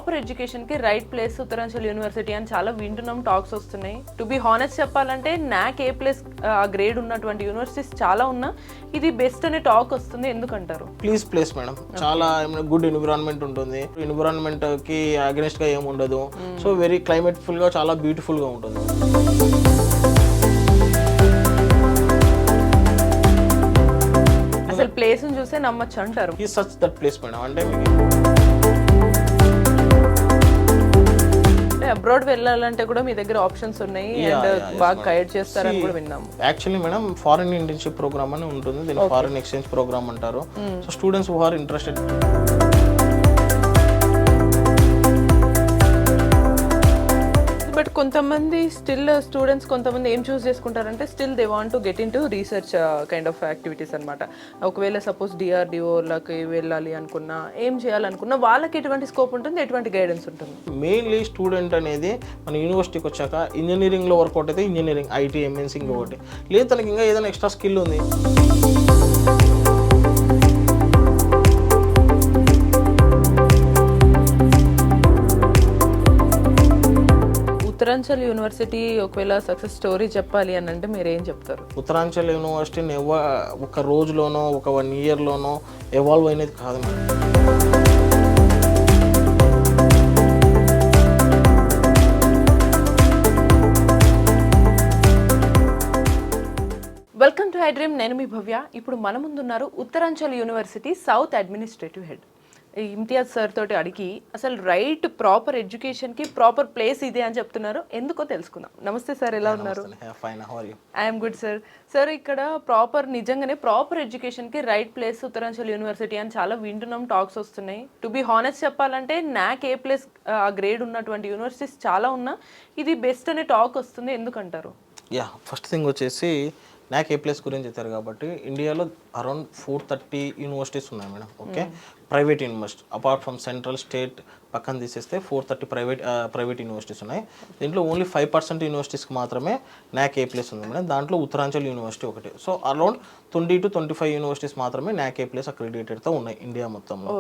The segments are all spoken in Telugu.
ప్రాపర్ ఎడ్యుకేషన్కి రైట్ ప్లేస్ ఉత్తరాంచల్ యూనివర్సిటీ అని చాలా వింటున్నాం, టాక్స్ వస్తున్నాయి. టు బి హానెస్ట్ చెప్పాలంటే నాక్ ఏ ప్లేస్ గ్రేడ్ ఉన్నటువంటి యూనివర్సిటీస్ చాలా ఉన్నా ఇది బెస్ట్ అనే టాక్ వస్తుంది, ఎందుకంటారు? ప్లేస్ మేడం, చాలా గుడ్ ఎన్విరాన్మెంట్ ఉంటుంది, ఎన్విరాన్మెంట్ కి అగెన్స్ట్ గా ఏమి ఉండదు. సో వెరీ క్లైమేట్ ఫుల్ గా చాలా బ్యూటిఫుల్ గా ఉంటుంది. అసలు ప్లేస్ చూసే నమ్మచ్చు అంటారు. ఈ సచ్ దట్ ప్లేస్ మేడం. అంటే అబ్రాడ్ వెళ్ళాలంటే కూడా మీ దగ్గర ఆప్షన్స్ ఉన్నాయి అండ్ బాగా గైడ్ చేస్తారని కూడా విన్నాము. Actually madam foreign internship programme అని ఉంటుంది, దీన్ని ఫారెన్ ఎక్స్చేంజ్ ప్రోగ్రామ్ అంటారు. So students who are interested but కొంతమంది స్టిల్ స్టూడెంట్స్ కొంతమంది ఏం చూస్ చేసుకుంటారంటే still they want to get into research kind of activities అనమాట. ఒకవేళ సపోజ్ డిఆర్డిఓలకి వెళ్ళాలి అనుకున్నా, ఏం చేయాలనుకున్నా వాళ్ళకి ఎటువంటి స్కోప్ ఉంటుంది, ఎటువంటి గైడెన్స్ ఉంటుంది? మెయిన్లీ స్టూడెంట్ అనేది మన యూనివర్సిటీకి వచ్చాక ఇంజనీరింగ్లో వర్కౌట్ అయితే ఇంజనీరింగ్, ఐటీ, ఎంఎన్సీ ఇంకొకటి, లేదు తనకి ఇంకా ఏదైనా ఎక్స్ట్రా స్కిల్ ఉంది. ఉత్తరాంచల్ యూనివర్సిటీ ఒకవేళ సక్సెస్ స్టోరీ చెప్పాలి అని అంటే మీరు ఏం చెప్తారు? ఉత్తరాంచల్ యూనివర్సిటీని ఒక రోజులోనో ఒక 1 ఇయర్లోనో ఎవాల్వ్ అయినది కాదు మేడం. వెల్కమ్ టు ఐడ్రీమ్, నేను మీ భవ్య. ఇప్పుడు మన ముందున్నారు Uttaranchal university south administrative head Imtiaz sir తోటి అడిగి అసలు రైట్ ప్రాపర్ ఎడ్యుకేషన్కి ప్రాపర్ ప్లేస్ ఇదే అని చెప్తున్నారు, ఎందుకో తెలుసుకుందాం. నమస్తే సార్, ఎలా ఉన్నారు? I'm good sir. సార్ ఇక్కడ నిజంగానే ప్రాపర్ ఎడ్యుకేషన్కి రైట్ ప్లేస్ ఉత్తరాంచల్ యూనివర్సిటీ అని చాలా వింటున్నాం, టాక్స్ వస్తున్నాయి. టు బి హానెస్ట్ చెప్పాలంటే నాక్ ఏ ప్లేస్ గ్రేడ్ ఉన్నటువంటి యూనివర్సిటీస్ చాలా ఉన్నా ఇది బెస్ట్ అనే టాక్ వస్తుంది, ఎందుకంటారు? ఫస్ట్ థింగ్ వచ్చేసి నాక్ ఏ ప్లేస్ గురించి చెప్పారు కాబట్టి ఇండియాలో అరౌండ్ 430 యూనివర్సిటీస్ ఉన్నాయి madam. Okay, private university apart from central, state పక్కన తీసేస్తే 430 ప్రైవేట్ యూనివర్సిటీస్ ఉన్నాయి. దీంట్లో ఓన్లీ 5% యూనివర్సిటీస్కి మాత్రమే నాక్ ఏ ప్లేస్ ఉంది మేడం. దాంట్లో ఉత్తరాంచల్ యూనివర్సిటీ ఒకటి. సో అరౌండ్ 20 to 25 యూనివర్సిటీస్ మాత్రమే నాక్ ఏ ప్లేస్ అక్రిడిటెడ్తో ఉన్నాయి ఇండియా మొత్తంలో.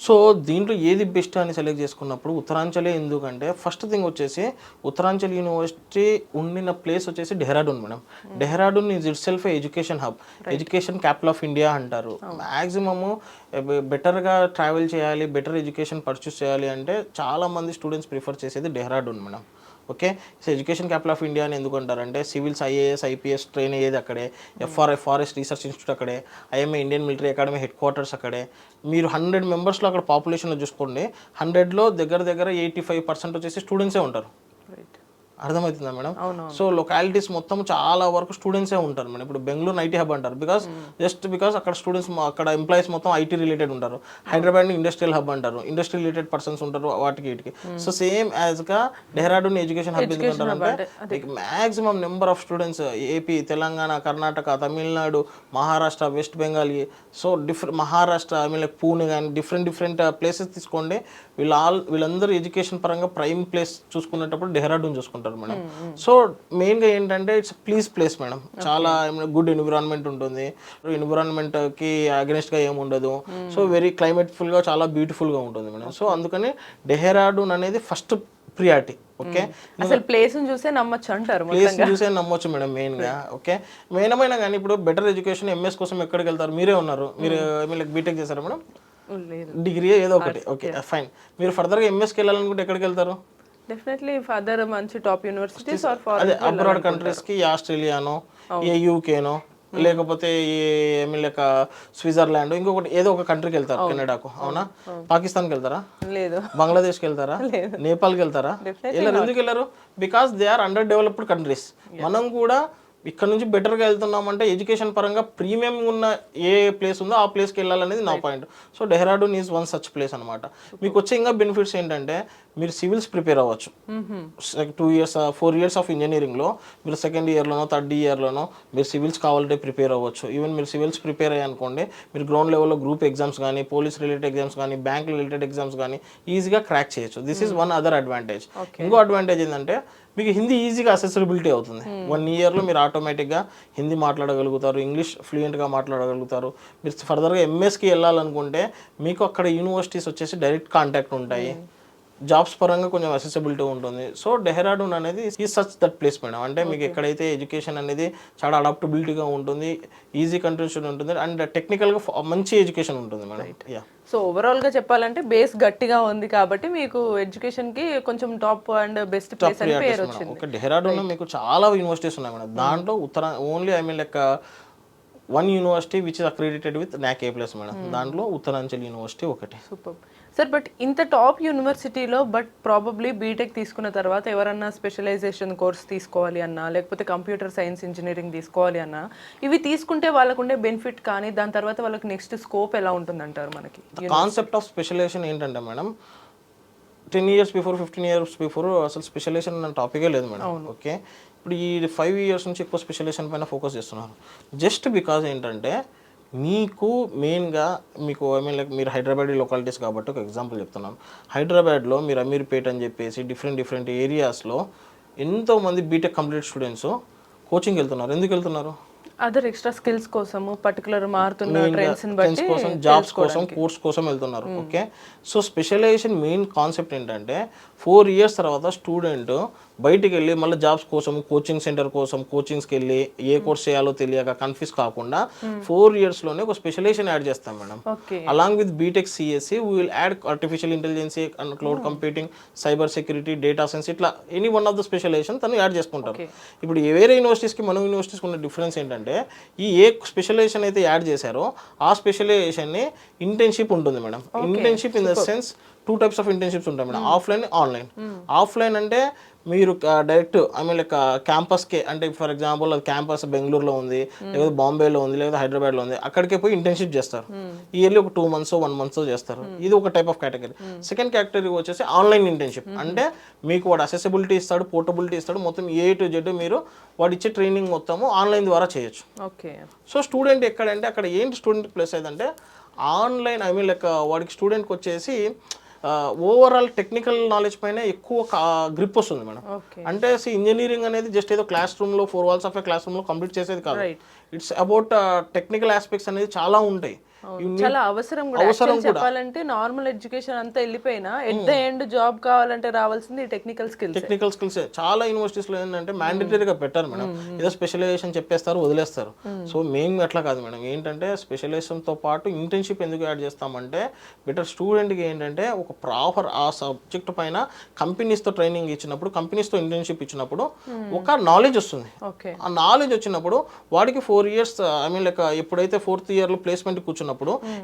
సో దీంట్లో ఏది బెస్ట్ అని సెలెక్ట్ చేసుకున్నప్పుడు ఉత్తరాంచలే. ఎందుకంటే ఫస్ట్ థింగ్ వచ్చేసి ఉత్తరాంచల్ యూనివర్సిటీ ఉండిన ప్లేస్ వచ్చేసి Dehradun madam. Dehradun is it self education hub, education capital of India అంటారు. మ్యాక్సిమము బెటర్గా ట్రావెల్ చేయాలి, బెటర్ ఎడ్యుకేషన్ పర్చేస్ చేయాలి అంటే చాలామంది స్టూడెంట్స్ ప్రిఫర్ చేసేది Dehradun madam. Okay, so education capital of India అని ఎందుకంటారంటే సివిల్స్, ఐఏఎస్, ఐపీఎస్ ట్రైన్ అయ్యేది అక్కడే, ఫారెస్ట్ రీసెర్చ్ ఇన్స్టిట్యూట్ అక్కడే, IMA Indian military academy head quarters అక్కడే. మీరు 100 మెంబర్స్లో అక్కడ పాపులేషన్లో చూసుకోండి, 100లో దగ్గర 85% వచ్చేసి స్టూడెంట్సే ఉంటారు. అర్థమవుతుందా మేడం? సో లొకాలిటీస్ మొత్తం చాలా వరకు స్టూడెంట్సే ఉంటారు మేడం. ఇప్పుడు బెంగళూరు ఐటీ హబ్ అంటారు బికాస్ అక్కడ స్టూడెంట్స్, అక్కడ ఎంప్లాయీస్ మొత్తం ఐటీ రిలేటెడ్ ఉంటారు. హైదరాబాద్ ఇండస్ట్రియల్ హబ్ అంటారు, ఇండస్ట్రీ రిలేటెడ్ పర్సన్స్ ఉంటారు వాటికి వీటికి. సో సేమ్ యాజ్గా డెహ్రాడూన్ ఎడ్యుకేషన్ హబ్ ఎందుకంటారంటే maximum number of students AP, Telangana, Karnataka, Tamil Nadu, Maharashtra, West Bengal, so Maharashtra, I mean like Pune కానీ డిఫరెంట్ ప్లేసెస్ తీసుకోండి. వీళ్ళందరూ ఎడ్యుకేషన్ పరంగా ప్రైమ్ ప్లేస్ చూసుకునేటప్పుడు డెహ్రాడూన్ చూసుకుంటారు మేడం. సో మెయిన్గా ఏంటంటే ఇట్స్ ప్లేస్ మేడం, చాలా గుడ్ ఎన్విరాన్మెంట్ ఉంటుంది, ఎన్విరాన్మెంట్ కి అగెన్స్ట్ గా ఏమి ఉండదు. సో వెరీ క్లైమేట్ ఫుల్ గా చాలా బ్యూటిఫుల్ గా ఉంటుంది మేడం. సో అందుకని డెహ్రాడూన్ అనేది ఫస్ట్ ప్రియారిటీ. ఓకే, అసలు ప్లేస్ చూసే నమ్మచ్చు అంటారు, ప్లేస్ చూసే నమ్మొచ్చు మేడం మెయిన్ గా. ఓకే, మెయిన్ అయినా కానీ ఇప్పుడు బెటర్ ఎడ్యుకేషన్ ఎంఎస్ కోసం ఎక్కడికి వెళ్తారు? మీరే ఉన్నారు, మీరు బీటెక్ చేశారా మేడం? డిగ్రీ ఏదో ఒకటి. ఓకే ఫైన్, మీరు ఫర్దర్గా ఎంఎస్కి వెళ్ళాలనుకుంటే ఎక్కడికి వెళ్తారు? డెఫినెట్లీ ఫర్దర్ మంచి టాప్ యూనివర్సిటీస్ ఆర్ అదే అబ్రాడ్ కంట్రీస్కి, ఆస్ట్రేలియానో, యూకేనో, లేకపోతే లైక్ స్విట్జర్లాండ్, ఇంకొకటి ఏదో ఒక కంట్రీకి వెళ్తారు, కెనడాకు. అవునా? పాకిస్తాన్కి వెళ్తారా? లేదు. బంగ్లాదేశ్కి వెళ్తారా? నేపాల్కి వెళ్తారా? ఎందుకు వెళ్ళరు? Because they are underdeveloped countries. మనం కూడా ఇక్కడ నుంచి బెటర్గా వెళ్తున్నామంటే ఎడ్యుకేషన్ పరంగా ప్రీమియం ఉన్న ఏ ప్లేస్ ఉందో ఆ ప్లేస్కి వెళ్ళాలనేది నా point. So Dehradun is one such place అనమాట. మీకు వచ్చే ఇంకా బెనిఫిట్స్ ఏంటంటే మీరు సివిల్స్ ప్రిపేర్ అవ్వచ్చు. 2 years 4 years ఆఫ్ ఇంజనీరింగ్లో మీరు సెకండ్ ఇయర్లోనో థర్డ్ ఇయర్లోనో మీరు సివిల్స్ కావాలంటే ప్రిపేర్ అవ్వచ్చు. ఈవెన్ మీరు సివిల్స్ ప్రిపేర్ అయ్యానుకోండి, మీరు గ్రౌండ్ లెవెల్లో గ్రూప్ ఎగ్జామ్స్ కానీ, పోలీస్ రిలేటెడ్ ఎగ్జామ్స్ కానీ, బ్యాంక్ రిలేటెడ్ ఎగ్జామ్స్ కానీ ఈజీగా క్రాక్ చేయొచ్చు. This is one other advantage. ఇంకో అడ్వాంటేజ్ ఏంటంటే మీకు హిందీ ఈజీగా అసెసిబిలిటీ అవుతుంది. 1 yearలో మీరు ఆటోమేటిక్గా హిందీ మాట్లాడగలుగుతారు, ఇంగ్లీష్ ఫ్లూయెంట్గా మాట్లాడగలుగుతారు. మీరు ఫర్దర్గా ఎంఎస్కి వెళ్ళాలనుకుంటే మీకు అక్కడ యూనివర్సిటీస్ వచ్చేసి డైరెక్ట్ కాంటాక్ట్ ఉంటాయి. జాబ్స్ పరంగా కొంచెం అసెసిబిలిటీ ఉంటుంది. సో డెహ్రాడూన్ అనేది ఈ సచ్ దట్ ప్లేస్ మేడం. అంటే మీకు ఎక్కడైతే ఎడ్యుకేషన్ అనేది చాలా అడాప్టబిలిటీగా ఉంటుంది, ఈజీ కంట్రిబ్యూషన్ ఉంటుంది అండ్ టెక్నికల్గా మంచి ఎడ్యుకేషన్ ఉంటుంది మేడం. యా. సో ఓవరాల్గా చెప్పాలంటే బేస్ గట్టిగా ఉంది కాబట్టి మీకు ఎడ్యుకేషన్కి కొంచెం టాప్ అండ్ బెస్ట్ ప్లేస్ అని పేరు వచ్చింది. ఓకే, డెహ్రాడూన్లో మీకు చాలా యూనివర్సిటీస్ ఉన్నాయి మేడం. దాంట్లో only like one university which is accredited with NAC A+ madam. దాంట్లో ఉత్తరాంచల్ యూనివర్సిటీ ఒకటి. Super sir. బట్ ఇంత టాప్ యూనివర్సిటీలో బట్ ప్రాబబ్లీ బీటెక్ తీసుకున్న తర్వాత ఎవరన్నా స్పెషలైజేషన్ కోర్స్ తీసుకోవాలి అన్నా, లేకపోతే కంప్యూటర్ సైన్స్ ఇంజనీరింగ్ తీసుకోవాలి అన్నా, ఇవి తీసుకుంటే వాళ్ళకుండే బెనిఫిట్ కానీ దాని తర్వాత వాళ్ళకి నెక్స్ట్ స్కోప్ ఎలా ఉంటుందంటారు? మనకి కాన్సెప్ట్ ఆఫ్ స్పెషలైజేషన్ ఏంటంటే madam, 10 years before 15 years before అసలు స్పెషలైజేషన్ అన్న టాపికే లేదు మేడం. ఓకే, ఇప్పుడు ఈ 5 years నుంచి ఎక్కువ స్పెషలైజేషన్ పైన ఫోకస్ చేస్తున్నారు. జస్ట్ బికాజ్ ఏంటంటే మీకు మెయిన్గా మీకు లైక్ మీరు హైదరాబాద్ లొకాలిటీస్ కాబట్టి ఒక ఎగ్జాంపుల్ చెప్తున్నాను. హైదరాబాద్లో మీరు అమీర్పేట్ అని చెప్పేసి డిఫరెంట్ ఏరియాస్లో ఎంతోమంది బీటెక్ కంప్లీట్ స్టూడెంట్స్ కోచింగ్ వెళ్తున్నారు. ఎందుకు వెళ్తున్నారు? అదర్ ఎక్స్ట్రా స్కిల్స్ కోసము, పర్టికులర్ మారుతున్న ట్రెండ్స్ బట్టి కోసం, జాబ్స్ కోసం, కోర్స్ కోసం వెళ్తున్నారు. Okay, so specialization main concept ఏంటంటే 4 years తర్వాత స్టూడెంట్ బయటికి వెళ్ళి మళ్ళీ జాబ్స్ కోసం, కోచింగ్ సెంటర్ కోసం, కోచింగ్స్కి వెళ్ళి ఏ కోర్స్ చేయాలో తెలియక కన్ఫ్యూజ్ కాకుండా 4 yearsలోనే ఒక స్పెషలైజేషన్ యాడ్ చేస్తాం madam. Along with BTech CSC we will add artificial intelligence and cloud computing, cyber security, data science, ఇట్లా any one of the specialisation తను యాడ్ చేసుకుంటారు. ఇప్పుడు వేరే యూనివర్సిటీస్కి మన యూనివర్సిటీస్కి ఉన్న డిఫరెన్స్ ఏంటంటే ఈ ఏ స్పెషలైజేషన్ అయితే యాడ్ చేశారో ఆ స్పెషలైజేషన్ని ఇంటర్న్షిప్ ఉంటుంది madam. Internship in the sense 2 types of internships ఉంటాయి మేడం, ఆఫ్లైన్, ఆన్లైన్. ఆఫ్లైన్ అంటే మీరు డైరెక్ట్ లైక్ క్యాంపస్కే, అంటే ఫర్ ఎగ్జాంపుల్ అది క్యాంపస్ బెంగళూరులో ఉంది, లేదా బాంబేలో ఉంది, లేదా హైదరాబాద్లో ఉంది, అక్కడికే పోయి ఇంటర్న్షిప్ చేస్తారు. ఇయర్లీ ఒక 2 months 1 month చేస్తారు. ఇది ఒక type of category. Second category వచ్చేసి ఆన్లైన్ ఇంటర్న్షిప్. అంటే మీకు వాడు అసెసిబిలిటీ ఇస్తాడు, పోర్టబిలిటీ ఇస్తాడు, మొత్తం A to Z మీరు వాడు ఇచ్చే ట్రైనింగ్ మొత్తము ఆన్లైన్ ద్వారా చేయొచ్చు. ఓకే, సో స్టూడెంట్ ఎక్కడంటే అక్కడ ఏంటి స్టూడెంట్ ప్లస్ అయిందంటే ఆన్లైన్ లైక్ వాడికి స్టూడెంట్కి వచ్చేసి ఓవరాల్ టెక్నికల్ నాలెడ్జ్ పైన ఎక్కువ గ్రిప్ వస్తుంది మేడం. అంటే ఇంజనీరింగ్ అనేది జస్ట్ ఏదో క్లాస్ రూమ్లో 4 walls ఆఫ్ ఏ క్లాస్ రూమ్లో కంప్లీట్ చేసేది కాదు. ఇట్స్ అబౌట్ టెక్నికల్ ఆస్పెక్ట్స్ అనేది చాలా ఉంటాయి. చాలా అవసరం కూడా. చెప్పాలంటే నార్మల్ ఎడ్యుకేషన్ అంతా వెళ్ళిపోయినా ఎట్ ద ఎండ్ జాబ్ కావాలంటే రావాల్సింది టెక్నికల్ స్కిల్స్. చాలా యూనివర్సిటీస్లో ఏంటంటే మ్యాండేటరీగా పెట్టారు మేడం. ఏదో స్పెషలైజేషన్ చెప్పేస్తారు, వదిలేస్తారు. సో మేము అట్లా కాదు మేడం. ఏంటంటే స్పెషలైజేషన్తో పాటు ఇంటర్న్షిప్ ఎందుకు యాడ్ చేస్తామంటే బెటర్ స్టూడెంట్కి ఏంటంటే ఒక ప్రాపర్ ఆ సబ్జెక్ట్ పైన కంపెనీస్తో ట్రైనింగ్ ఇచ్చినప్పుడు, కంపెనీస్తో ఇంటర్న్షిప్ ఇచ్చినప్పుడు ఒక నాలెడ్జ్ వస్తుంది. ఆ నాలెడ్జ్ వచ్చినప్పుడు వాడికి 4 years లైక్ ఎప్పుడైతే 4th yearలో ప్లేస్మెంట్ కూర్చున్నప్పుడు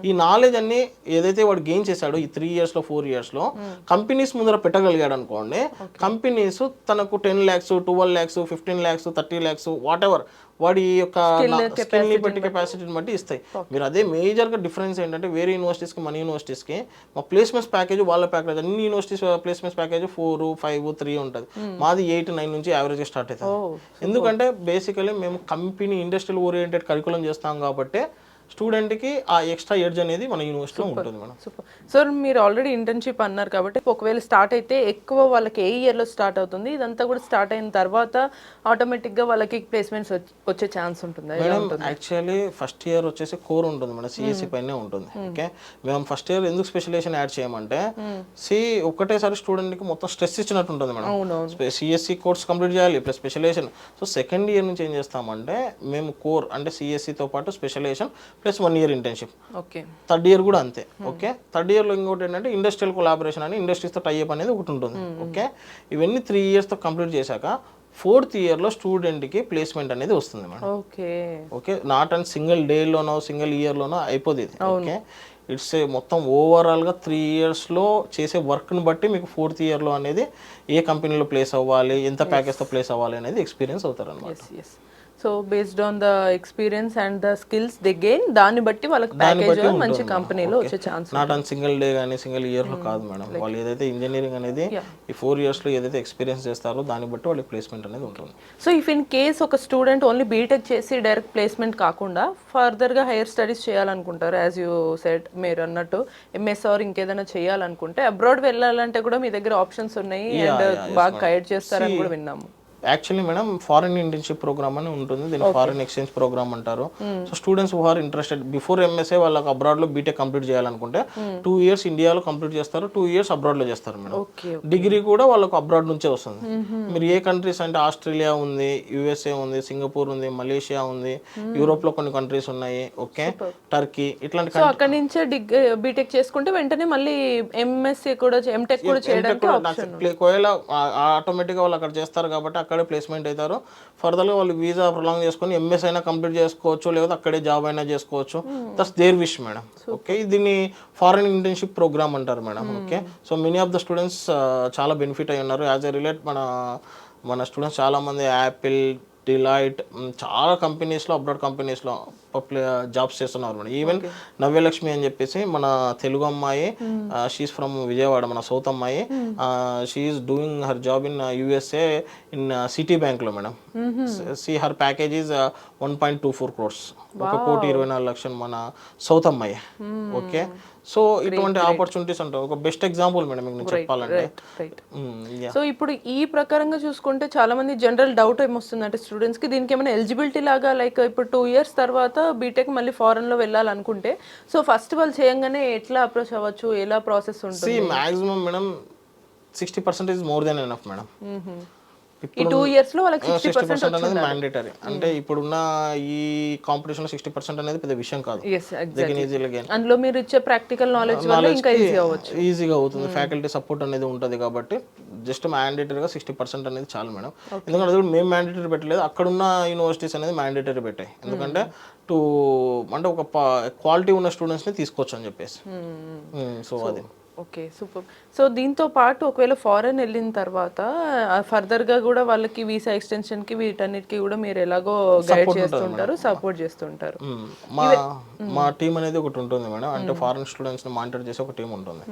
ఈ నాలెడ్జ్ అన్ని ఏదైతే వాడు గెయిన్ చేశాడో ఈ 3 yearsలో 4 yearsలో కంపెనీస్ ముందర పెట్టగలిగాడు అనుకోండి, కంపెనీస్ తనకు 10 lakhs 12 lakhs 15 lakhs 30 lakhs what ever వాడి యొక్క స్కిల్ని బట్టి, కెపాసిటీని బట్టి ఇస్తాయి. మీరు అదే మేజర్గా డిఫరెన్స్ ఏంటంటే వేరే యూనివర్సిటీస్కి మన యూనివర్సిటీస్కి మా ప్లేస్మెంట్స్ ప్యాకేజ్ వాళ్ళ ప్యాకేజ్ అన్ని యూనివర్సిటీస్ ప్లేస్మెంట్స్ ప్యాకేజ్ 4, 5, 3 ఉంటుంది. మాది 8, 9 నుంచి యావరేజ్గా స్టార్ట్ అవుతుంది. ఎందుకంటే బేసికలీ మేము కంపెనీ ఇండస్ట్రియల్ ఓరియంటెడ్ కరికులం చేస్తాం కాబట్టి స్టూడెంట్కి ఆ ఎక్స్ట్రా ఎడ్జ్ అనేది మన యూనివర్సిటీలో ఉంటుంది మేడం. Super sir. మీరు ఆల్రెడీ ఇంటర్న్షిప్ అన్నారు కాబట్టి ఒకవేళ స్టార్ట్ అయితే ఎక్కువ వాళ్ళకి ఏ ఇయర్లో స్టార్ట్ అవుతుంది? ఇదంతా కూడా స్టార్ట్ అయిన తర్వాత ఆటోమేటిక్గా వాళ్ళకి ప్లేస్మెంట్స్ వచ్చే ఛాన్స్ ఉంటుంది మేడం? యాక్చువల్లీ ఫస్ట్ ఇయర్ వచ్చేసి కోర్ ఉంటుంది మేడం, సిఎస్సి పైనే ఉంటుంది. ఓకే, మేము ఫస్ట్ ఇయర్ ఎందుకు స్పెషలైజేషన్ యాడ్ చేయమంటే ఒకటేసారి స్టూడెంట్కి మొత్తం స్ట్రెస్ ఇచ్చినట్టు ఉంటుంది మేడం. సిఎస్సి కోర్స్ కంప్లీట్ చేయాలి plus specialization. So second year నుంచి ఏం చేస్తామంటే మేము కోర్ అంటే సిఎస్సితో పాటు specialization plus 1 year internship. Okay, third year కూడా అంతే. ఓకే, థర్డ్ ఇయర్లో ఇంకోటి ఏంటంటే ఇండస్ట్రియల్ కొలాబరేషన్ అని ఇండస్ట్రీస్తో టైఅప్ అనేది ఒకటి ఉంటుంది. ఓకే, ఇవన్నీ 3 yearsతో కంప్లీట్ చేశాక 4th yearలో స్టూడెంట్కి ప్లేస్మెంట్ అనేది వస్తుంది madam. Okay okay, not and single డేలోనో సింగిల్ ఇయర్లోనో అయిపోతుంది. ఓకే, ఇట్స్ మొత్తం ఓవరాల్గా 3 yearsలో చేసే వర్క్ని బట్టి మీకు 4th yearలో అనేది ఏ కంపెనీలో ప్లేస్ అవ్వాలి, ఎంత ప్యాకేజ్తో ప్లేస్ అవ్వాలి అనేది ఎక్స్పీరియన్స్ అవుతారు అనమాట. So based on the experience and the skills they gain, దాన్ని బట్టి వాళ్ళకి ప్యాకేజ్ మంచి కంపెనీలో వచ్చే chance. Not on single day కానీ సింగిల్ ఇయర్లో కాదు మేడం. వాళ్ళు ఏదైతే ఇంజనీరింగ్ అనేది ఈ 4 yearsలో ఏదైతే ఎక్స్పీరియన్స్ చేస్తారో దాన్ని బట్టి వాళ్ళకి ప్లేస్మెంట్ అనేది ఉంటుంది. సో ఇఫ్ ఇన్ కేస్ ఒక స్టూడెంట్ ఓన్లీ బీటెక్ చేసి డైరెక్ట్ ప్లేస్మెంట్ కాకుండా ఫర్దర్గా హైయర్ స్టడీస్ చేయాలనుకుంటారు, యాజ్ యూ సెడ్ మీరు అన్నట్టు ఎంఎస్ ఆర్ ఇంకేదైనా చేయాలనుకుంటే అబ్రాడ్ వెళ్ళాలంటే కూడా మీ దగ్గర ఆప్షన్స్ ఉన్నాయి అండ్ బాగా గైడ్ చేస్తారని కూడా విన్నాము. Actually madam foreign internship programme అని ఉంటుంది, దీన్ని ఫారిన్ ఎక్స్చేంజ్ ప్రోగ్రామ్ అంటారు. So students who are interested before MSA వాళ్ళకి అబ్రాడ్లో బీటెక్ కంప్లీట్ చేయాలనుకుంటే 2 years ఇండియాలో కంప్లీట్ చేస్తారు, 2 years అబ్రాడ్లో చేస్తారు మేడం. ఓకే. డిగ్రీ కూడా వాళ్ళకు అబ్రాడ్ నుంచే వస్తుంది. మీరు ఏ కంట్రీస్ అంటే ఆస్ట్రేలియా ఉంది, యుఎస్ఏ ఉంది, సింగపూర్ ఉంది, మలేషియా ఉంది, యూరోప్లో కొన్ని కంట్రీస్ ఉన్నాయి, ఓకే, టర్కీ, ఇట్లాంటి సో అక్కడ నుంచే బీటెక్ చేసుకుంటే వెంటనే మళ్ళీ ఎంఎస్సీ కూడా ఎంటెక్ కూడా చేయడానికి ఆప్షన్ ఒకవేళ ఆటోమేటిక్గా వాళ్ళు అక్కడ చేస్తారు కాబట్టి అక్కడే ప్లేస్మెంట్ అవుతారు. ఫర్దర్గా వాళ్ళు వీసా ప్రొలాంగ్ చేసుకొని ఎంఎస్ అయినా కంప్లీట్ చేసుకోవచ్చు, లేదా అక్కడే జాబ్ అయినా చేసుకోవచ్చు. That's their wish madam. Okay, దీన్ని ఫారిన్ ఇంటర్న్షిప్ ప్రోగ్రామ్ అంటారు madam. Okay, so many of the students చాలా బెనిఫిట్ అయి ఉన్నారు. యాజ్ ఎ రిలేట్ మన స్టూడెంట్స్ చాలామంది యాపిల్, డిలైట్, చాలా కంపెనీస్లో, అబ్రాడ్ కంపెనీస్లో జాబ్స్ చేస్తున్నారు మేడం. ఈవెన్ నవ్యలక్ష్మి అని చెప్పేసి మన తెలుగు అమ్మాయి, షీఈస్ ఫ్రమ్ విజయవాడ, మన సౌత్ అమ్మాయి, she is doing her job in USA in Citi బ్యాంక్లో madam. See her package is 1.24 crores, 1,24,00,000 మన సౌత్ అమ్మాయి. ఓకే, సో ఇటువంటి ఆపర్చునిటీస్ ఉంటాయి. ఒక బెస్ట్ ఎగ్జాంపుల్ మేడం మీకు నేను చెప్పాలంటే. సో ఇప్పుడు ఈ ప్రకారంగా చూసుకుంటే చాలా మంది జనరల్ డౌట్ ఏమొస్తుందంటే స్టూడెంట్స్ కి దీనికి ఏమైనా ఎలిజిబిలిటీ లాగా, లైక్ ఇప్పుడు 2 years తర్వాత బీటెక్ మళ్ళీ ఫారెన్ లో వెళ్ళాలనుకుంటే సో ఫస్ట్ వాళ్ళు చేయంగానే ఎట్లా అప్రోచ్ అవ్వచ్చు, ఎలా ప్రాసెస్ ఉంటుంది? Maximum madam 60% is more than enough madam. ఈ 2 years లో వాళ్ళకి 60% అనేది మ్యాండేటరీ. అంటే ఇప్పుడున్న ఈ కాంపిటీషన్ లో 60% అనేది పెద్ద విషయం కాదు. అందులో మీరు ఇచ్చే ప్రాక్టికల్ నాలెడ్జ్ వల్ల ఇంకా ఈజీగా అవుతుంది. ఫ్యాకల్టీ సపోర్ట్ అనేది ఉంటుంది కాబట్టి జస్ట్ మ్యాండేటరీగా 60% అనేది చాలు మేడం. ఎందుకంటే అది కూడా మేము మ్యాండేటరీ పెట్టలేదు, అక్కడున్న యూనివర్సిటీస్ అనేది మ్యాండేటరీ పెట్టాయి. ఎందుకంటే అంటే ఒక క్వాలిటీ ఉన్న స్టూడెంట్స్ని తీసుకోవచ్చు అని చెప్పేసి. సో అది ఓకే, సూపర్. సో దీంతో పాటు ఒకవేళ ఫారెన్ వెళ్ళిన తర్వాత ఫర్దర్గా కూడా వాళ్ళకి వీసా ఎక్స్టెన్షన్కి వీటన్నిటికి కూడా మీరు ఎలాగో గైడ్ చేస్తుంటారు, సపోర్ట్ చేస్తుంటారు. మా టీం అనేది ఒకటి ఉంటుంది మేడం. అంటే ఫారెన్ స్టూడెంట్స్ని మానిటర్ చేసి ఒక టీం ఉంటుంది.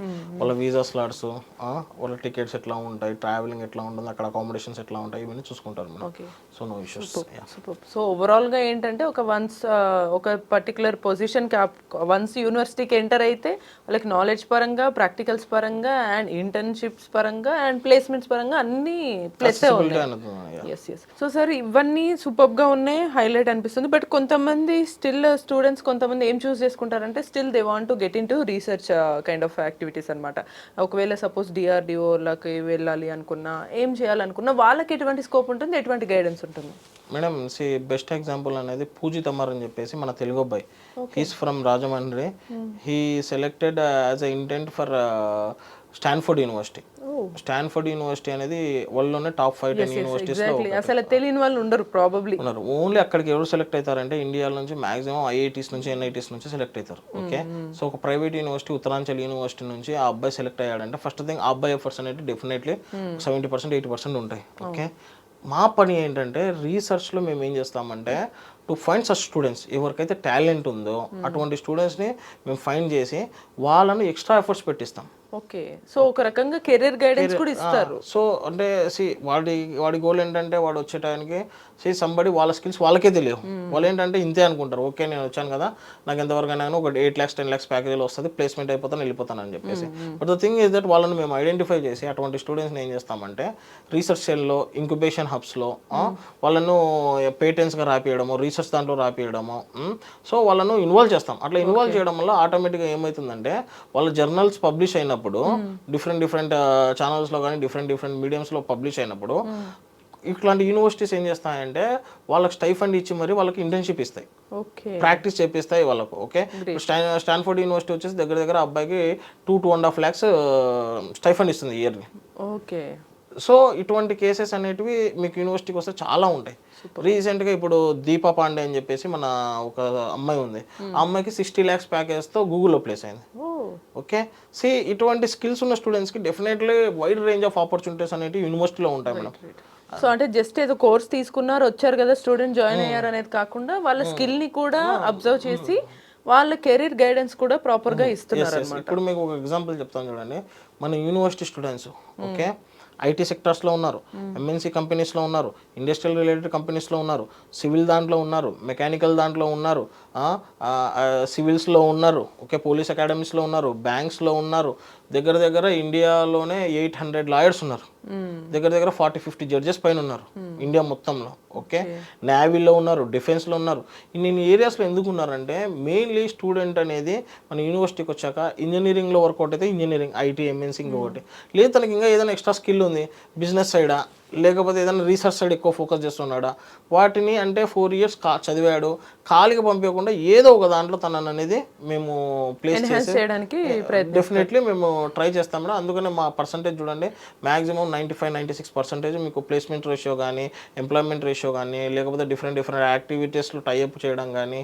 వాళ్ళ వీసా స్లాట్స్, వాళ్ళ టికెట్స్ ఎట్లా ఉంటాయి, ట్రావెలింగ్ ఎట్లా ఉంటుంది, అక్కడ అకామిడేషన్స్ ఎట్లా ఉంటాయి, ఇవన్నీ చూసుకుంటారు madam. So no issues. So ఓవరాల్గా ఏంటంటే ఒక పర్టికులర్ పొజిషన్కి వన్స్ యూనివర్సిటీకి ఎంటర్ అయితే వాళ్ళకి నాలెడ్జ్ పరంగా, ప్రాక్టికల్స్ పరంగా అండ్ ఇంటర్న్షిప్స్ పరంగా అండ్ ప్లేస్మెంట్స్ పరంగా అన్ని ప్లస్ ఉన్నాయి. సో సార్ ఇవన్నీ సూపర్ గా ఉన్నాయి, హైలైట్ అనిపిస్తుంది. బట్ కొంతమంది స్టిల్ స్టూడెంట్స్ కొంతమంది ఏం చూస్ చేసుకుంటారంటే still they want to get into research kind of activities అనమాట. ఒకవేళ సపోజ్ డిఆర్డిఓలకి వెళ్ళాలి అనుకున్నా, ఏం చేయాలనుకున్నా వాళ్ళకి ఎటువంటి స్కోప్ ఉంటుంది, ఎటువంటి గైడెన్స్ ఉంటుంది? మేడం బెస్ట్ ఎగ్జాంపుల్ అనేది పూజిత్ అమర్ అని చెప్పేసి మన తెలుగు అబ్బాయి. He's from Rajahmundry. He selected as a intent for Stanford university. Stanford university అనేది వరల్డ్లోనే టాప్ 5-10 యూనివర్సిటీస్ అసలు తెలియని వాళ్ళు ఉండరు, ప్రాబబ్లీ ఉన్నారు. ఓన్లీ అక్కడికి ఎవరు సెలెక్ట్ అవుతారంటే ఇండియా నుంచి మాక్సిమం ఐఐటీస్ నుంచి, ఎన్ఐటీస్ నుంచి సెలెక్ట్ అవుతారు. ఓకే, సో ఒక ప్రైవేట్ యూనివర్సిటీ, ఉత్తరాంచల్ యూనివర్సిటీ నుంచి ఆ అబ్బాయి సెలెక్ట్ అయ్యాడంటే ఫస్ట్ థింగ్ ఆ అబ్బాయి ఎఫర్ట్స్ అనేది డెఫినెట్లీ 70%, 80% ఉంటాయి. ఓకే, మా పని ఏంటంటే రీసెర్చ్లో మేము ఏం చేస్తామంటే టు ఫైండ్ సచ్ స్టూడెంట్స్, ఎవరికైతే టాలెంట్ ఉందో అటువంటి స్టూడెంట్స్ని మేము ఫైండ్ చేసి వాళ్ళను ఎక్స్ట్రా ఎఫర్ట్స్ పెట్టిస్తాం. ఓకే, సో ఒక రకంగా కెరీర్ గైడెన్స్ కూడా ఇస్తారు. సో అంటే వాడి గోల్ ఏంటంటే వాడు వచ్చే టైంకి సంబడి వాళ్ళ స్కిల్స్ వాళ్ళకే తెలియవు. వాళ్ళు ఏంటంటే ఇంతే అనుకుంటారు, ఓకే నేను వచ్చాను కదా, నాకు ఎంతవరకు అయినా ఒక 8 lakhs 10 lakhs ప్యాకేజీలో వస్తుంది, ప్లేస్మెంట్ అయిపోతాను, వెళ్ళిపోతాను అని చెప్పేసి. But the thing is that వాళ్ళని మేము ఐడెంటిఫై చేసి అటువంటి స్టూడెంట్స్ని ఏం చేస్తామంటే రీసెర్చ్ సెల్లో, ఇంక్యుబేషన్ హబ్స్లో వాళ్ళను పేటెంట్స్గా రాపియడము, రీసెర్చ్ దాంట్లో రాపియడము. సో వాళ్ళను ఇన్వాల్వ్ చేస్తాం. అట్లా ఇన్వాల్వ్ చేయడం వల్ల ఆటోమేటిక్గా ఏమవుతుందంటే వాళ్ళ జర్నల్స్ పబ్లిష్ అయినప్పుడు డిఫరెంట్ ఛానల్స్లో కానీ డిఫరెంట్ మీడియంస్లో పబ్లిష్ అయినప్పుడు ఇట్లాంటి యూనివర్సిటీస్ ఏం చేస్తాయంటే వాళ్ళకి స్టైఫండ్ ఇచ్చి మరి వాళ్ళకి ఇంటర్న్షిప్ ఇస్తాయి, ప్రాక్టీస్ చేపిస్తాయి వాళ్ళకు. ఓకే, స్టాన్ఫోర్డ్ యూనివర్సిటీ వచ్చేసి దగ్గర అబ్బాయికి 2.5 lakhs స్టైఫండ్ ఇస్తుంది ఇయర్ని. ఓకే, సో ఇటువంటి కేసెస్ అనేటివి మీకు యూనివర్సిటీకి వస్తే చాలా ఉంటాయి. రీసెంట్గా ఇప్పుడు దీపా పాండే అని చెప్పేసి మన ఒక అమ్మాయి ఉంది, ఆ అమ్మాయికి 60 lakhs ప్యాకేజ్తో గూగుల్లో ప్లేస్ అయింది. ఓకే, ఇటువంటి స్కిల్స్ ఉన్న స్టూడెంట్స్కి definitely wide range of opportunities అనేవి యూనివర్సిటీలో ఉంటాయి మేడం. సో అంటే జస్ట్ ఏదో కోర్స్ తీసుకున్నారు, వచ్చారు కదా, స్టూడెంట్ జాయిన్ అయ్యారు అనేది కాకుండా వాళ్ళ స్కిల్ ని కూడా అబ్జర్వ్ చేసి వాళ్ళ కెరీర్ గైడెన్స్ కూడా ప్రాపర్ గా ఇస్తున్నారు అన్నమాట. ఇప్పుడు మీకు ఒక ఎగ్జాంపుల్ చెప్తాను చూడండి. మన యూనివర్సిటీ స్టూడెంట్స్ ఓకే ఐటీ సెక్టర్స్లో ఉన్నారు, ఎంఎన్సీ కంపెనీస్లో ఉన్నారు, ఇండస్ట్రియల్ రిలేటెడ్ కంపెనీస్లో ఉన్నారు, సివిల్ దాంట్లో ఉన్నారు, మెకానికల్ దాంట్లో ఉన్నారు, సివిల్స్లో ఉన్నారు, ఓకే పోలీస్ అకాడమీస్లో ఉన్నారు, బ్యాంక్స్లో ఉన్నారు, దగ్గర దగ్గర ఇండియాలోనే 800 లాయర్స్ ఉన్నారు, దగ్గర దగ్గర 40-50 జడ్జెస్ పైన ఉన్నారు ఇండియా మొత్తంలో. ఓకే, నేవీలో ఉన్నారు, డిఫెన్స్లో ఉన్నారు. ఇన్ని ఏరియాస్లో ఎందుకు ఉన్నారంటే మెయిన్లీ స్టూడెంట్ అనేది మన యూనివర్సిటీకి వచ్చాక ఇంజనీరింగ్లో వర్కౌట్ అయితే ఇంజనీరింగ్, ఐటీ, ఎంఎన్సీ ఇంకొకటి లేదు, తనకి ఇంకా ఏదైనా ఎక్స్ట్రా స్కిల్ ఉంది, బిజినెస్ సైడా లేకపోతే ఏదైనా రీసెర్చ్ సైడ్ ఎక్కువ ఫోకస్ చేస్తున్నాడా, వాటిని అంటే 4 years చదివాడు ఖాళీగా పంపించకుండా ఏదో ఒక దాంట్లో తనని అనేది మేము ప్లేస్ చేసి చేయడానికి డెఫినెట్లీ మేము ట్రై చేస్తాం మేడం. అందుకనే మా పర్సంటేజ్ చూడండి మ్యాక్సిమం 95-96% మీకు ప్లేస్మెంట్ రేషియో కానీ, ఎంప్లాయ్మెంట్ రేషియో కానీ, లేకపోతే డిఫరెంట్ యాక్టివిటీస్లో టైఅప్ చేయడం కానీ,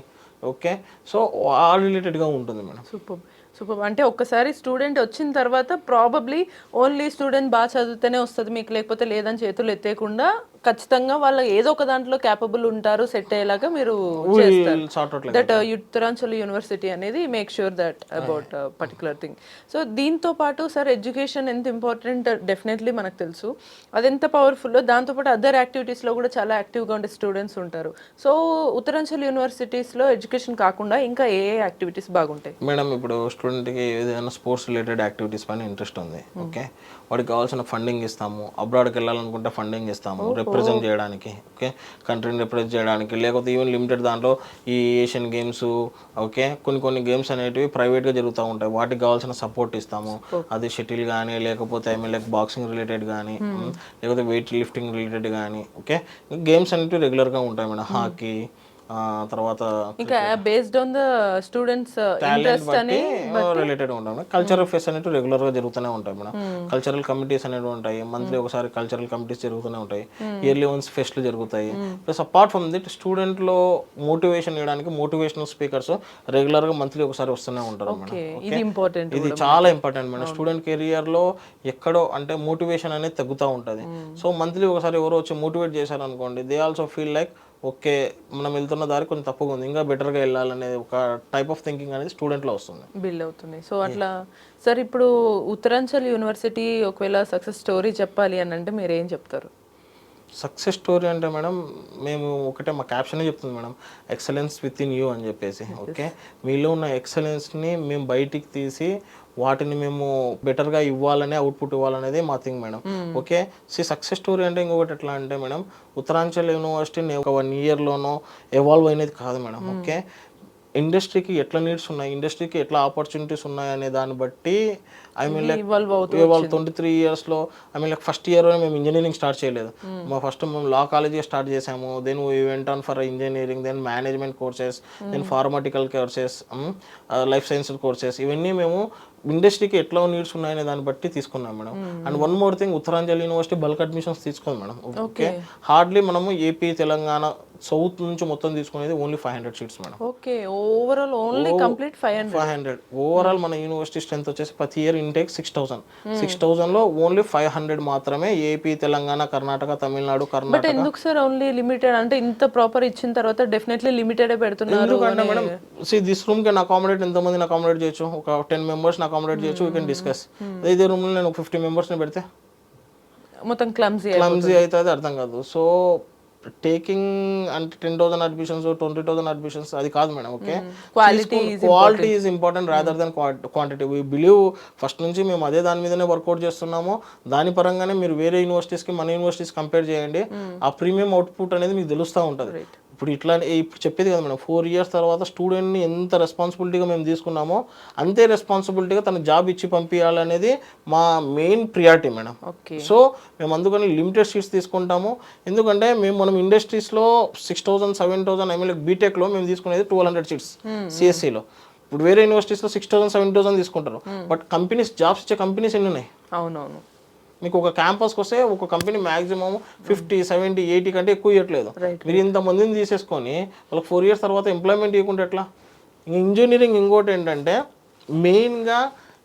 ఓకే, సో ఆ రిలేటెడ్గా ఉంటుంది మేడం. Super super. అంటే ఒక్కసారి స్టూడెంట్ వచ్చిన తర్వాత ప్రాబబ్లీ ఓన్లీ స్టూడెంట్ బాగా చదివితేనే వస్తుంది మీకు, లేకపోతే లేదని చేతులు ఎత్తేయకుండా ఖచ్చితంగా వాళ్ళు ఏదో ఒక దాంట్లో క్యాపబుల్ ఉంటారు, సెట్ అయ్యేలాగా మీరు చేస్తారు. దట్ ఉత్తరాంచల్ యూనివర్సిటీ అనేది make sure that about particular thing. So దీంతో పాటు సార్ ఎడ్యుకేషన్ ఎంత ఇంపార్టెంట్ డెఫినెట్లీ మనకు తెలుసు, అది ఎంత పవర్ఫుల్, దాంతోపాటు అదర్ యాక్టివిటీస్లో కూడా చాలా యాక్టివ్గా ఉండే స్టూడెంట్స్ ఉంటారు. సో ఉత్తరాంచల్ యూనివర్సిటీస్లో ఎడ్యుకేషన్ కాకుండా ఇంకా ఏ యాక్టివిటీస్ బాగుంటాయి మేడం? ఇప్పుడు స్టూడెంట్కి ఏదైనా స్పోర్ట్స్ రిలేటెడ్ యాక్టివిటీస్ పైన ఇంట్రెస్ట్ ఉంది, ఓకే, వాడికి కావాల్సిన ఫండింగ్ ఇస్తాము. అబ్రాడ్కి వెళ్ళాలనుకుంటే ఫండింగ్ ఇస్తాము రిప్రజెంట్ చేయడానికి, ఓకే, కంట్రీని రిప్రజెంట్ చేయడానికి. లేకపోతే ఈవెన్ లిమిటెడ్ దాంట్లో ఈ ఏషియన్ గేమ్స్, ఓకే, కొన్ని గేమ్స్ అనేటివి ప్రైవేట్గా జరుగుతూ ఉంటాయి, వాటికి కావాల్సిన సపోర్ట్ ఇస్తాము. అది షటిల్ కానీ, లేకపోతే లైక్ బాక్సింగ్ రిలేటెడ్ కానీ, లేకపోతే వెయిట్ లిఫ్టింగ్ రిలేటెడ్ కానీ, ఓకే, గేమ్స్ అనేటివి రెగ్యులర్గా ఉంటాయి మేడం. హాకీ తర్వాత ఇంకా based on the students interest అని రిలేటెడ్ ఉంటాయి. కల్చరల్ ఫెస్ట్ అనేవి రెగ్యులర్ గా జరుగుతూనే ఉంటాయి మేడం. కల్చరల్ కమిటీస్ అనేవి ఉంటాయి, మంత్లీ ఒకసారి కల్చరల్ కమిటీస్ జరుగుతూనే ఉంటాయి, ఇయర్లీ వన్స్ ఫెస్ట్లు జరుగుతాయి. ప్లస్ అపార్ట్ ఫ్రమ్ దిట్ స్టూడెంట్ లో మోటివేషన్ ఇవ్వడానికి మోటివేషనల్ స్పీకర్స్ రెగ్యులర్ గా మంత్లీ ఒకసారి వస్తూనే ఉంటారు మేడం. ఇది చాలా ఇంపార్టెంట్ మేడం. స్టూడెంట్ కెరియర్ లో ఎక్కడో అంటే మోటివేషన్ అనేది తగ్గుతూ ఉంటుంది. సో మంత్లీ ఒకసారి ఎవరో వచ్చి మోటివేట్ చేశారు అనుకోండి, they also feel like okay మనం వెళ్తున్న దారి కొంచెం తప్పుగా ఉంది, ఇంకా బెటర్గా వెళ్ళాలనేది ఒక టైప్ ఆఫ్ థింకింగ్ అనేది స్టూడెంట్లో వస్తుంది, బిల్డ్ అవుతుంది. సో అట్లా సార్ ఇప్పుడు ఉత్తరాంచల్ యూనివర్సిటీ ఒకవేళ సక్సెస్ స్టోరీ చెప్పాలి అని అంటే మీరు ఏం చెప్తారు? సక్సెస్ స్టోరీ అంటే మేడం మేము ఒకటే మా క్యాప్షనే చెప్తుంది madam, excellence with in you అని చెప్పేసి. ఓకే, మీలో ఉన్న ఎక్సలెన్స్ని మేము బయటికి తీసి వాటిని మేము బెటర్గా ఇవ్వాలనే అవుట్పుట్ ఇవ్వాలనేది మా thing madam. Okay, success story అంటే ఇంకొకటి ఎట్లా అంటే మేడం, ఉత్తరాంచల్ యూనివర్సిటీని ఒక 1 yearలోనో ఎవాల్వ్ అయినది కాదు మేడం. ఓకే, ఇండస్ట్రీకి ఎట్లా నీడ్స్ ఉన్నాయి, ఇండస్ట్రీకి ఎట్లా ఆపర్చునిటీస్ ఉన్నాయి అనే దాన్ని బట్టి ఇవాళ 23 yearsలో ఫస్ట్ ఇయర్లో మేము ఇంజనీరింగ్ స్టార్ట్ చేయలేదు. ఫస్ట్ మేము లా కాలేజీ స్టార్ట్ చేసాము, then we went on for engineering, then management courses, then pharmaceutical courses, life sciences courses, ఇవన్నీ మేము ఇండస్ట్రీకి ఎట్లా నీడ్స్ ఉన్నాయనే దాన్ని బట్టి తీసుకున్నాం madam. And one more thing, Uttaranchal University bulk admissions తీసుకుంది మేడం. ఓకే, హార్డ్లీ మనము ఏపీ, తెలంగాణ, సౌత్ నుంచి మొత్తం తీసుకునేది only 500 seats madam. Okay, overall only complete 500. Overall మన యూనివర్సిటీ స్ట్రెంత్ వచ్చేసి ప్రతి ఇయర్ ఇంటేక్ 6,000లో ఓన్లీ 500 మాత్రమే ఏపీ, తెలంగాణ, కర్ణాటక, తమిళనాడు, కర్ణాటక. బట్ ఎందుకు సార్ ఓన్లీ లిమిటెడ్? అంటే ఇంత ప్రాపర్ ఇచ్చిన తర్వాత డెఫినెట్లీ లిమిటెడ్ పెడుతున్నారు. ఎందుకంటే madam this room can accommodate ఎంతమందిని అకామిడేట్ చేయొచ్చు, ఒక 10 members అకామిడేట్ చేయొచ్చు, వీ కెన్ డిస్కస్. ఇదే రూమ్ లో నేను 50 members పెడితే మొత్తం క్లమ్జీ అయితే అది అర్థం కాదు. సో టేకింగ్ అంటే 10,000 admissions, 20,000 admissions అది కాదు madam. Okay, quality is important rather than quantity. We believe first నుంచి మేము అదే దాని మీదనే వర్కౌట్ చేస్తున్నాము. దాని పరంగానే మీరు వేరే యూనివర్సిటీస్కి మన యూనివర్సిటీస్ కంపేర్ చేయండి, ఆ ప్రీమియం అవుట్పుట్ అనేది మీకు తెలుస్తూ ఉంటుంది. ఇప్పుడు ఇట్లా ఇప్పుడు చెప్పేది కదా మేడం, 4 years తర్వాత స్టూడెంట్ని ఎంత రెస్పాన్సిబిలిటీగా మేము తీసుకున్నామో అంతే రెస్పాన్సిబిలిటీగా తన జాబ్ ఇచ్చి పంపించాలనేది మా మెయిన్ ప్రియారిటీ మేడం. సో మేము అందుకని లిమిటెడ్ సీట్స్ తీసుకుంటాము. ఎందుకంటే మనం ఇండస్ట్రీస్లో 6,000, 7,000 బీటెక్లో మేము తీసుకునేది 1,200 seats సిఎస్సిలో. ఇప్పుడు వేరే యూనివర్సిటీస్లో 6,000, 7,000 తీసుకుంటారు. బట్ కంపెనీస్ జాబ్స్ ఇచ్చే కంపెనీస్ ఎన్ని ఉన్నాయి? అవునవును, మీకు ఒక క్యాంపస్కి వస్తే ఒక కంపెనీ మ్యాక్సిమం 50, 70, 80 కంటే ఎక్కువ ఇవ్వట్లేదు. మీరు ఇంతమందిని తీసేసుకొని వాళ్ళకి 4 years తర్వాత ఎంప్లాయ్మెంట్ ఇవ్వకుంటే ఎట్లా? ఇంజనీరింగ్ ఇంకోటి ఏంటంటే మెయిన్గా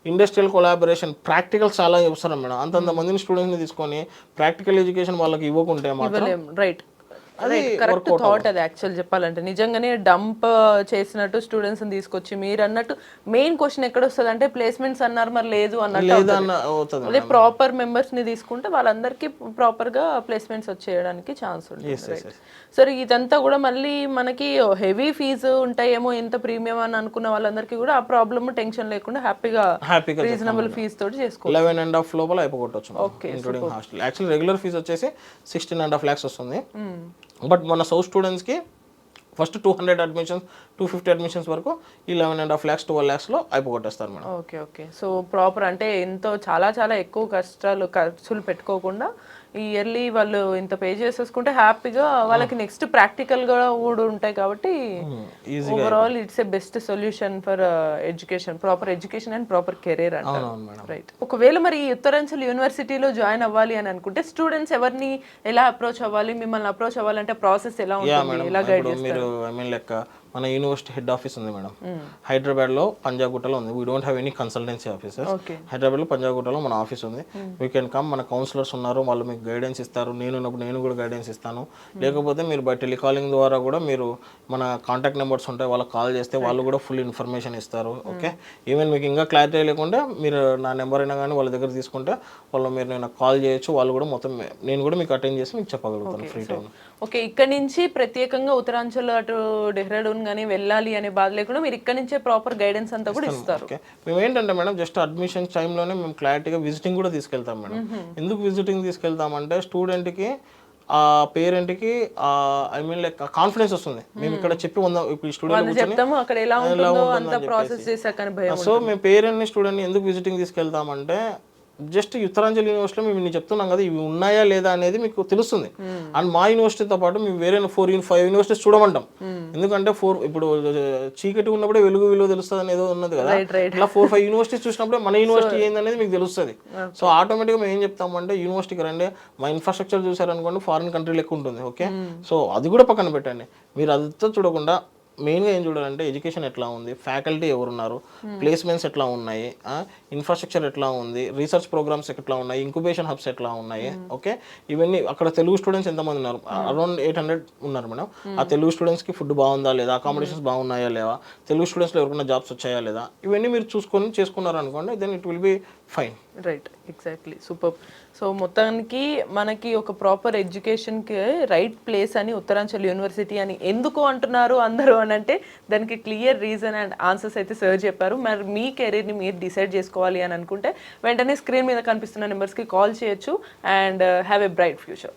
ఇండస్ట్రియల్ కొలాబరేషన్, ప్రాక్టికల్స్ చాలా అవసరం మేడం. అంతంతమందిని స్టూడెంట్స్ని తీసుకొని ప్రాక్టికల్ ఎడ్యుకేషన్ వాళ్ళకి ఇవ్వకుంటే మాత్రం రైట్ అది కరెక్ట్ థాట్ అది యాక్చువల్ చెప్పాలంటే నిజంగానే డంప్ చేసినట్టు స్టూడెంట్స్ తీసుకొచ్చి మీరు అన్నట్టు మెయిన్ క్వశ్చన్ ఎక్కడ వస్తుంది అంటే ప్లేస్మెంట్స్ అన్నారు మరి లేదు అన్నట్టు లేదన్న అవుతుంది. అదే ప్రాపర్ మెంబర్స్ ని తీసుకుంటే వాళ్ళందరికీ ప్రాపర్ గా ప్లేస్మెంట్స్ వచ్చేయడానికి ఛాన్స్ ఉంటుంది. సరే ఇదంతా కూడా మళ్ళీ మనకి హెవీ ఫీజు ఉంటాయేమో ఎంత ప్రీమియం అని అనుకున్న వాళ్ళందరికీ కూడా ఆ ప్రాబ్లమ్ టెన్షన్ లేకుండా హ్యాపీగా రీజనబుల్ ఫీజ్ తోటి చేసుకోవాలి. 11.5 లోపల అయిపోగొట్టవచ్చు including hostel. Actually regular fee వచ్చేసి 16.5 lakhs వస్తుంది. బట్ మన సౌత్ స్టూడెంట్స్కి ఫస్ట్ 200 అడ్మిషన్స్ 250 అడ్మిషన్స్ వరకు 11.5 lakhs 12 lakhsలో అయిపోగొట్టేస్తారు madam. Okay okay. So proper అంటే ఎంతో చాలా చాలా ఎక్కువ ఖర్చులు పెట్టుకోకుండా ఈ ఇయర్లీ వాళ్ళు ఇంత పే చేసేసుకుంటే హ్యాపీగా వాళ్ళకి నెక్స్ట్ ప్రాక్టికల్ గా కూడా ఉంటాయి కాబట్టి overall it's a best solution for education, proper education and proper career అంటారు. రైట్. ఒకవేళ మరి ఉత్తరాంచల్ యూనివర్సిటీలో జాయిన్ అవ్వాలి అని అనుకుంటే స్టూడెంట్స్ ఎవరిని ఎలా అప్రోచ్ అవ్వాలి, మిమ్మల్ని అప్రోచ్ అవ్వాలంటే ప్రాసెస్ ఎలా ఉంటుంది, ఎలా గైడ్ చేస్తారు? మీరు ఐ మీన్ లెక్క మన యూనివర్సిటీ హెడ్ ఆఫీస్ ఉంది మేడం, హైదరాబాద్లో పంజాగుట్టలో ఉంది. We don't have any consultancy offices. హైదరాబాద్లో పంజాగుట్టలో మన ఆఫీస్ ఉంది. We can come. మన కౌన్సిలర్స్ ఉన్నారు, వాళ్ళు మీకు గైడెన్స్ ఇస్తారు. నేను కూడా గైడెన్స్ ఇస్తాను. లేకపోతే మీరు బై టెలికాలింగ్ ద్వారా కూడా మీరు మన కాంటాక్ట్ నెంబర్స్ ఉంటాయి, వాళ్ళకి కాల్ చేస్తే వాళ్ళు కూడా ఫుల్ ఇన్ఫర్మేషన్ ఇస్తారు. ఓకే. ఈవెన్ మీకు ఇంకా క్లారిటీ లేకుంటే మీరు నా నెంబర్ అయినా కానీ వాళ్ళ దగ్గర తీసుకుంటే వాళ్ళు మీరు నేను కాల్ చేయొచ్చు. వాళ్ళు కూడా మొత్తం నేను కూడా మీకు అటెండ్ చేసి మీకు చెప్పగలుగుతాను ఫ్రీ టైం. ఓకే. ఇక్కడ నుంచి ప్రత్యేకంగా ఉత్తరాంచల్ అటు డెహ్రాడూన్ కానీ వెళ్ళాలి అనే బాధ లేకుండా మీరు ఇక్కడ నుంచే ప్రాపర్ గైడెన్స్ అంతా కూడా ఇస్తారు. మేము ఏంటంటే మేడం జస్ట్ అడ్మిషన్ టైంలోనే మేము క్లారిటీగా విజిటింగ్ కూడా తీసుకెళ్తాం మేడం. ఎందుకు విజిటింగ్ తీసుకెళ్తామంటే స్టూడెంట్కి ఆ పేరెంట్కి ఐ మీన్ లైక్ కాన్ఫిడెన్స్ వస్తుంది. మేము ఇక్కడ చెప్పి ఇప్పుడు స్టూడెంట్ అక్కడ ఎలా ఉంటుందో అంత ప్రాసెస్ చేశాకని భయం. సో మేము పేరెంట్ని స్టూడెంట్ని ఎందుకు విజిటింగ్ తీసుకెళ్తామంటే జస్ట్ ఉత్తరాంచల్ యూనివర్సిటీలో మేము నేను చెప్తున్నాం కదా ఇవి ఉన్నాయా లేదా అనేది మీకు తెలుస్తుంది. అండ్ మా యూనివర్సిటీతో పాటు మేము వేరే 4-5 యూనివర్సిటీస్ చూడమంటాం. ఎందుకంటే ఇప్పుడు చీకటి ఉన్నప్పుడే వెలుగు విలువ తెలుస్తుంది అనేది ఏదో ఉన్నది కదా, ఇలా 4-5 యూనివర్సిటీస్ చూసినప్పుడే మన యూనివర్సిటీ ఏందనేది మీకు తెలుస్తుంది. సో ఆటోమేటిక్గా మేము ఏం చెప్తామంటే యూనివర్సిటీకి రండి, మా ఇన్ఫ్రాస్ట్రక్చర్ చూసారనుకోండి ఫారిన్ కంట్రీలు ఎక్కువ ఉంటుంది. ఓకే. సో అది కూడా పక్కన పెట్టండి. మీరు అదంతా చూడకుండా మెయిన్గా ఏం చూడాలంటే ఎడ్యుకేషన్ ఎట్లా ఉంది, ఫ్యాకల్టీ ఎవరున్నారు, ప్లేస్మెంట్స్ ఎట్లా ఉన్నాయి, ఇన్ఫ్రాస్ట్రక్చర్ ఎట్లా ఉంది, రీసెర్చ్ ప్రోగ్రామ్స్ ఎట్లా ఉన్నాయి, ఇంక్యుబేషన్ హబ్స్ ఎట్లా ఉన్నాయి. ఓకే. ఇవన్నీ అక్కడ తెలుగు స్టూడెంట్స్ ఎంతమంది ఉన్నారు, అరౌండ్ 800 ఉన్నారు మేడం. ఆ తెలుగు స్టూడెంట్స్కి ఫుడ్ బాగుందా లేదా, అకామిడేషన్స్ బాగున్నాయా లేవా, తెలుగు స్టూడెంట్స్లో ఎవరికైనా జాబ్స్ వచ్చాయా లేదా, ఇవన్నీ మీరు చూసుకొని చేసుకున్నారు అనుకోండి, then it will be fine. Right. Exactly. Super. So మొత్తానికి మనకి ఒక ప్రాపర్ ఎడ్యుకేషన్కి రైట్ ప్లేస్ అని ఉత్తరాంచల్ యూనివర్సిటీ అని ఎందుకు అంటున్నారు అందరూ అని అంటే దానికి క్లియర్ రీజన్ అండ్ ఆన్సర్స్ అయితే సర్ చెప్పారు. మరి మీ కెరీర్ని మీరు డిసైడ్ చేసుకోవాలి అని అనుకుంటే వెంటనే స్క్రీన్ మీద కనిపిస్తున్న నెంబర్స్కి కాల్ చేయొచ్చు and have a bright future.